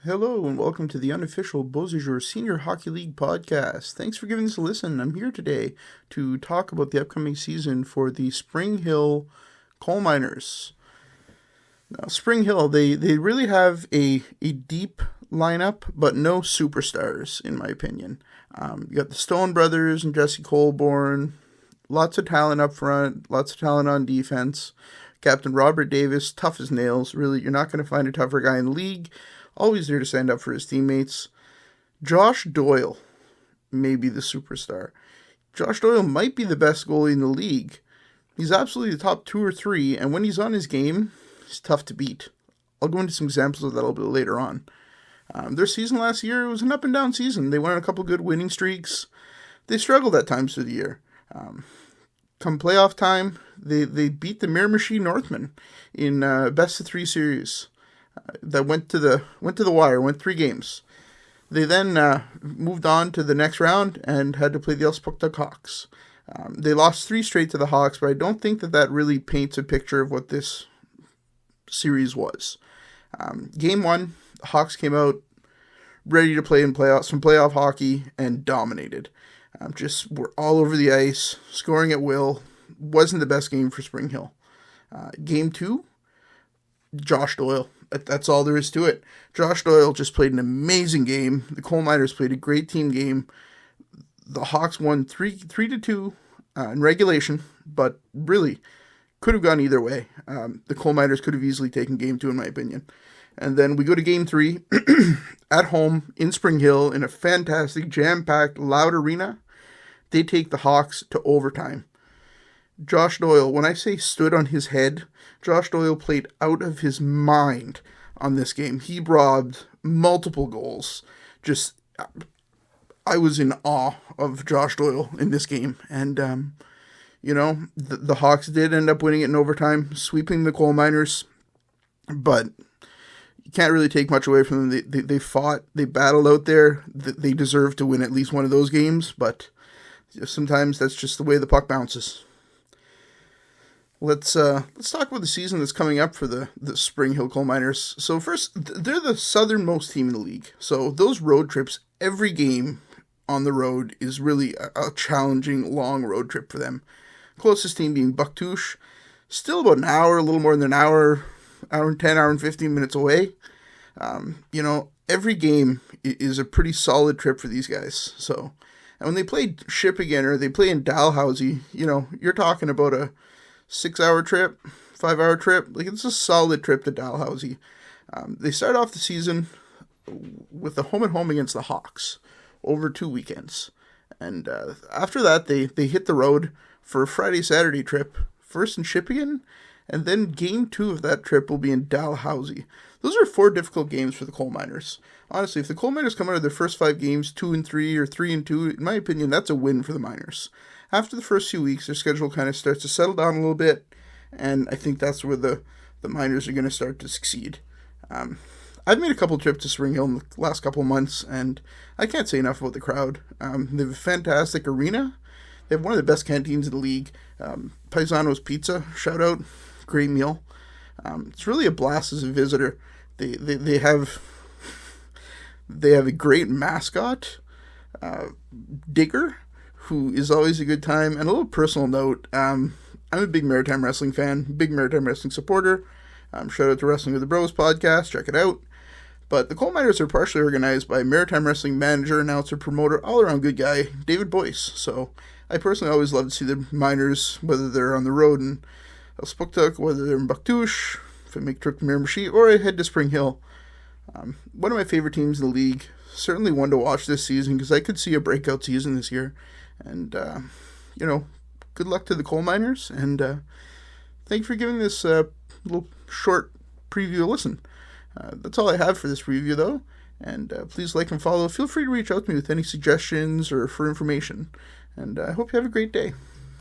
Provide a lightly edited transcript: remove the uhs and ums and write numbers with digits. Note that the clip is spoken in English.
Hello and welcome to the Unofficial Beausejour Senior Hockey League podcast. Thanks for giving this a listen. I'm here today to talk about the upcoming season for the Springhill Coal Miners. Now, Springhill, they really have a deep lineup, but no superstars, in my opinion. You got the Stone Brothers and Jesse Colborne, lots of talent up front, lots of talent on defense. Captain Robert Davis, tough as nails. Really, you're not going to find a tougher guy in the league. Always there to stand up for his teammates. Josh Doyle may be the superstar. Josh Doyle might be the best goalie in the league. He's absolutely the top 2 or 3, and when he's on his game, he's tough to beat. I'll go into some examples of that a little bit later on. Their season last year was an up and down season. They went on a couple good winning streaks. They struggled at times through the year. Come playoff time, they beat the Mirror Machine Northmen in best of 3 series. That went to the wire, went 3 games. They then moved on to the next round and had to play the Elspuktuk Hawks. They lost 3 straight to the Hawks, but I don't think that really paints a picture of what this series was. Game 1, the Hawks came out ready to play in some playoff hockey and dominated. Just were all over the ice, scoring at will. Wasn't the best game for Springhill. Game 2, Josh Doyle. That's all there is to it. Josh Doyle just played an amazing game. The Coal Miners played a great team game. The Hawks won 3-2 in regulation, but really could have gone either way. The Coal Miners could have easily taken game 2, in my opinion. And then we go to game 3 at home in Springhill in a fantastic, jam-packed, loud arena. They take the Hawks to overtime. Josh Doyle, when I say stood on his head, Josh Doyle played out of his mind on this game. He robbed multiple goals. I was in awe of Josh Doyle in this game. And, the Hawks did end up winning it in overtime, sweeping the Coal Miners. But you can't really take much away from them. They fought, they battled out there. They deserve to win at least one of those games, but sometimes that's just the way the puck bounces. Let's talk about the season that's coming up for the Springhill Coal Miners. So first, they're the southernmost team in the league. So those road trips, every game on the road is really a challenging, long road trip for them. Closest team being Beausejour, still about an hour, a little more than an hour and 10, hour and 15 minutes away. Every game is a pretty solid trip for these guys. So, and when they play Shippagan or they play in Dalhousie, you're talking about a 6-hour trip, 5-hour trip. Like, it's a solid trip to Dalhousie. They start off the season with a home-and-home against the Hawks over 2 weekends. And after that, they hit the road for a Friday-Saturday trip, first in Shippagan, and then game 2 of that trip will be in Dalhousie. Those are 4 difficult games for the Coal Miners. Honestly, if the Coal Miners come out of their first 5 games 2-3 or 3-2, in my opinion, that's a win for the Miners. After the first few weeks, their schedule kind of starts to settle down a little bit, and I think that's where the Miners are going to start to succeed. I've made a couple trips to Springhill in the last couple of months, and I can't say enough about the crowd. They have a fantastic arena. They have one of the best canteens in the league. Paisano's Pizza, shout out, great meal. It's really a blast as a visitor. They have a great mascot, Digger, who is always a good time. And a little personal note, I'm a big Maritime Wrestling fan, big Maritime Wrestling supporter. Shout out to Wrestling with the Bros podcast, check it out. But the Coal Miners are partially organized by Maritime Wrestling manager, announcer, promoter, all-around good guy, David Boyce. So I personally always love to see the Miners, whether they're on the road in Elspuktuk, whether they're in Beausejour, if I make a trip to Mirror Machine, or I head to Springhill. One of my favorite teams in the league. Certainly one to watch this season, because I could see a breakout season this year. And, good luck to the Coal Miners, and thank you for giving this little short preview a listen. That's all I have for this review, though, and please like and follow. Feel free to reach out to me with any suggestions or for information, and I hope you have a great day.